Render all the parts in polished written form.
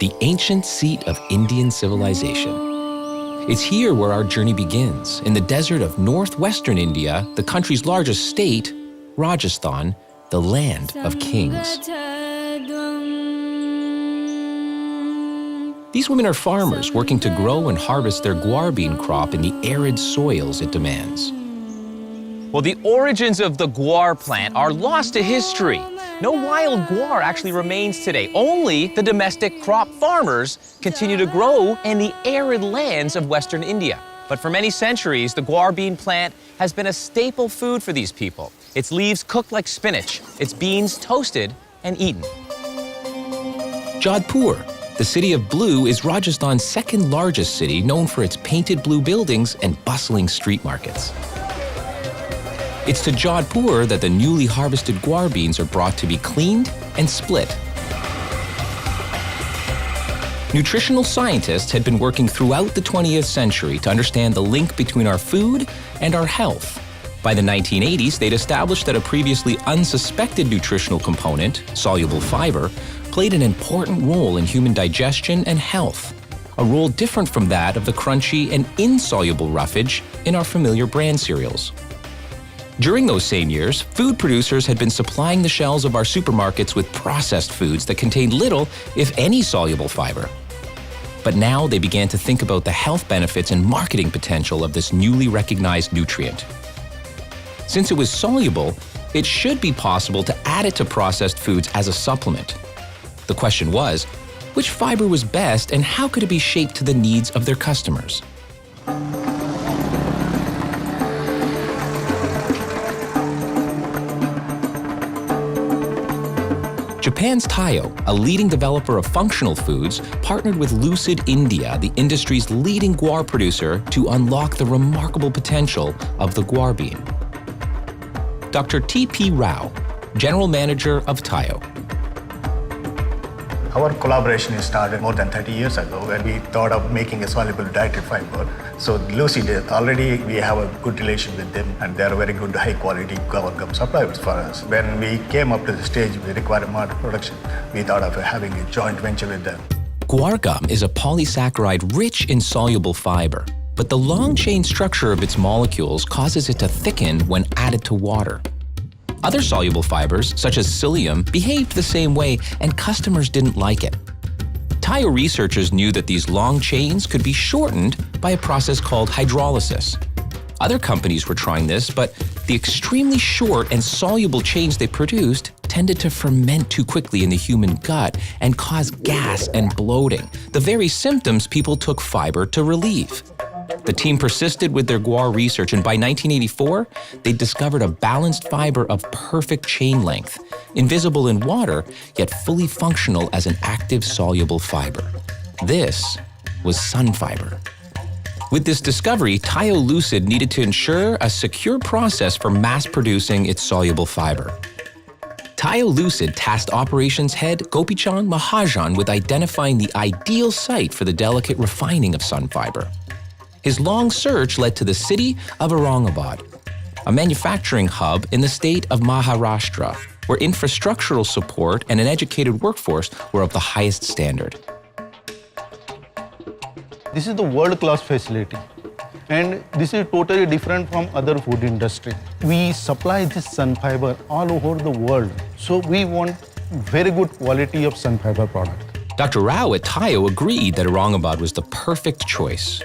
the ancient seat of Indian civilization. It's here where our journey begins, in the desert of northwestern India, the country's largest state, Rajasthan, the land of kings. These women are farmers working to grow and harvest their guar bean crop in the arid soils it demands. Well, the origins of the guar plant are lost to history. No wild guar actually remains today. Only the domestic crop farmers continue to grow in the arid lands of Western India. But for many centuries, the guar bean plant has been a staple food for these people. Its leaves cooked like spinach, its beans toasted and eaten. Jodhpur, the city of blue, is Rajasthan's second largest city, known for its painted blue buildings and bustling street markets. It's to Jodhpur that the newly harvested guar beans are brought to be cleaned and split. Nutritional scientists had been working throughout the 20th century to understand the link between our food and our health. By the 1980s, they'd established that a previously unsuspected nutritional component, soluble fiber, played an important role in human digestion and health, a role different from that of the crunchy and insoluble roughage in our familiar bran cereals. During those same years, food producers had been supplying the shelves of our supermarkets with processed foods that contained little, if any, soluble fiber. But now they began to think about the health benefits and marketing potential of this newly recognized nutrient. Since it was soluble, it should be possible to add it to processed foods as a supplement. The question was, which fiber was best and how could it be shaped to the needs of their customers? Japan's Taiyo, a leading developer of functional foods, partnered with Lucid India, the industry's leading guar producer, to unlock the remarkable potential of the guar bean. Dr. T.P. Rao, General Manager of Taiyo. Our collaboration started more than 30 years ago when we thought of making a soluble dietary fiber. So Lucid, already we have a good relation with them and they are very good high quality guar gum suppliers for us. When we came up to the stage we required more production, we thought of having a joint venture with them. Guar gum is a polysaccharide rich in soluble fiber, but the long chain structure of its molecules causes it to thicken when added to water. Other soluble fibers, such as psyllium, behaved the same way, and customers didn't like it. Taiyo researchers knew that these long chains could be shortened by a process called hydrolysis. Other companies were trying this, but the extremely short and soluble chains they produced tended to ferment too quickly in the human gut and cause gas and bloating, the very symptoms people took fiber to relieve. The team persisted with their guar research, and by 1984, they discovered a balanced fiber of perfect chain length, invisible in water, yet fully functional as an active soluble fiber. This was Sunfiber. With this discovery, Taiyo Lucid needed to ensure a secure process for mass-producing its soluble fiber. Taiyo Lucid tasked operations head Gopichan Mahajan with identifying the ideal site for the delicate refining of Sunfiber. His long search led to the city of Aurangabad, a manufacturing hub in the state of Maharashtra, where infrastructural support and an educated workforce were of the highest standard. This is the world-class facility, and this is totally different from other food industry. We supply this Sunfiber all over the world, so we want very good quality of Sunfiber product. Dr. Rao at Taiyo agreed that Aurangabad was the perfect choice.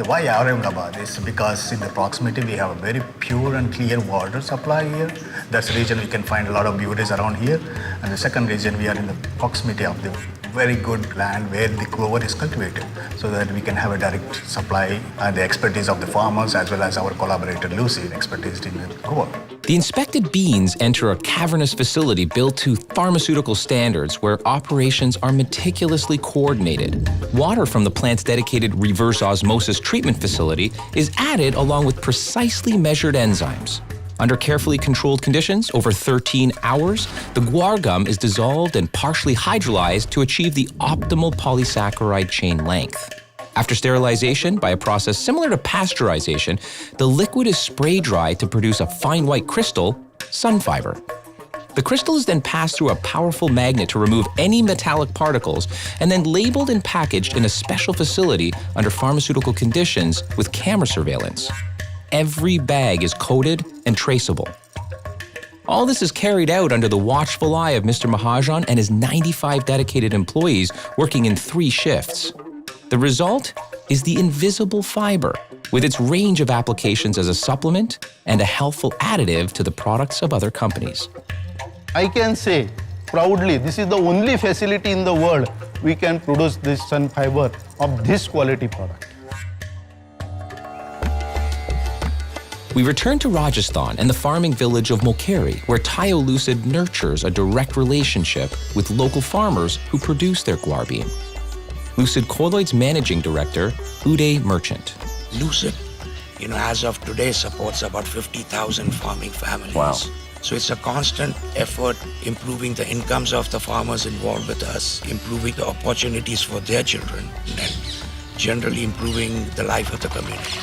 Why Aurangabad is because in the proximity we have a very pure and clear water supply here. That's the region we can find a lot of beauties around here. And the second region, we are in the proximity of the very good land where the clover is cultivated, so that we can have a direct supply and the expertise of the farmers as well as our collaborator Lucy, expertise in the clover. The inspected beans enter a cavernous facility built to pharmaceutical standards where operations are meticulously coordinated. Water from the plant's dedicated reverse osmosis treatment facility is added along with precisely measured enzymes. Under carefully controlled conditions, over 13 hours, the guar gum is dissolved and partially hydrolyzed to achieve the optimal polysaccharide chain length. After sterilization by a process similar to pasteurization, the liquid is spray dried to produce a fine white crystal, Sunfiber. The crystal is then passed through a powerful magnet to remove any metallic particles and then labeled and packaged in a special facility under pharmaceutical conditions with camera surveillance. Every bag is coded and traceable. All this is carried out under the watchful eye of Mr. Mahajan and his 95 dedicated employees working in 3 shifts. The result is the invisible fiber, with its range of applications as a supplement and a healthful additive to the products of other companies. I can say proudly, this is the only facility in the world we can produce this Sunfiber of this quality product. We return to Rajasthan and the farming village of Mokeri, where Taiyo Lucid nurtures a direct relationship with local farmers who produce their guar bean. Lucid Colloid's managing director, Uday Merchant. Lucid, as of today, supports about 50,000 farming families. Wow. So it's a constant effort improving the incomes of the farmers involved with us, improving the opportunities for their children, and generally improving the life of the community.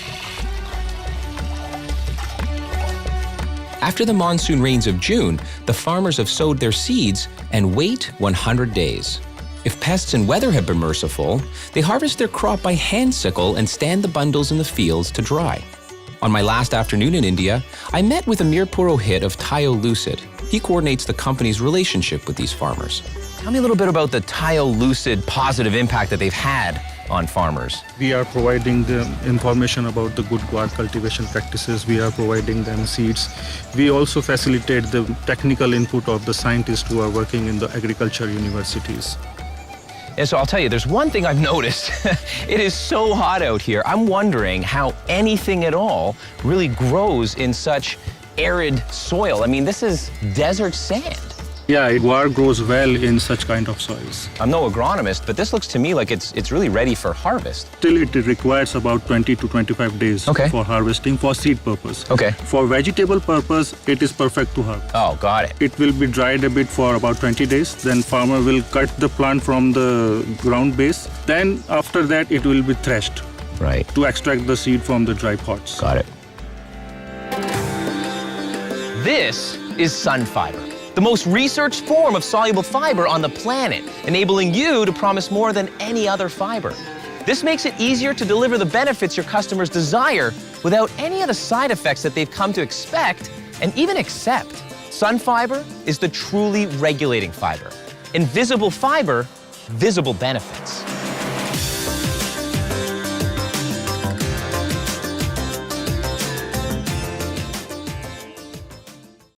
After the monsoon rains of June, the farmers have sowed their seeds and wait 100 days. If pests and weather have been merciful, they harvest their crop by hand sickle and stand the bundles in the fields to dry. On my last afternoon in India, I met with Amir Purohit of Taiyo Lucid. He coordinates the company's relationship with these farmers. Tell me a little bit about the Taiyo Lucid positive impact that they've had on farmers. We are providing them information about the good guar cultivation practices. We are providing them seeds. We also facilitate the technical input of the scientists who are working in the agriculture universities. And so I'll tell you, there's one thing I've noticed. It is so hot out here. I'm wondering how anything at all really grows in such arid soil. I mean, this is desert sand. Yeah, guar grows well in such kind of soils. I'm no agronomist, but this looks to me like it's really ready for harvest. Still, it requires about 20 to 25 days for harvesting for seed purpose. Okay. For vegetable purpose, it is perfect to harvest. Oh, got it. It will be dried a bit for about 20 days. Then farmer will cut the plant from the ground base. Then after that, it will be threshed. Right. To extract the seed from the dry pods. Got it. This is Sunfiber, the most researched form of soluble fiber on the planet, enabling you to promise more than any other fiber. This makes it easier to deliver the benefits your customers desire without any of the side effects that they've come to expect and even accept. Sunfiber is the truly regulating fiber. Invisible fiber, visible benefits.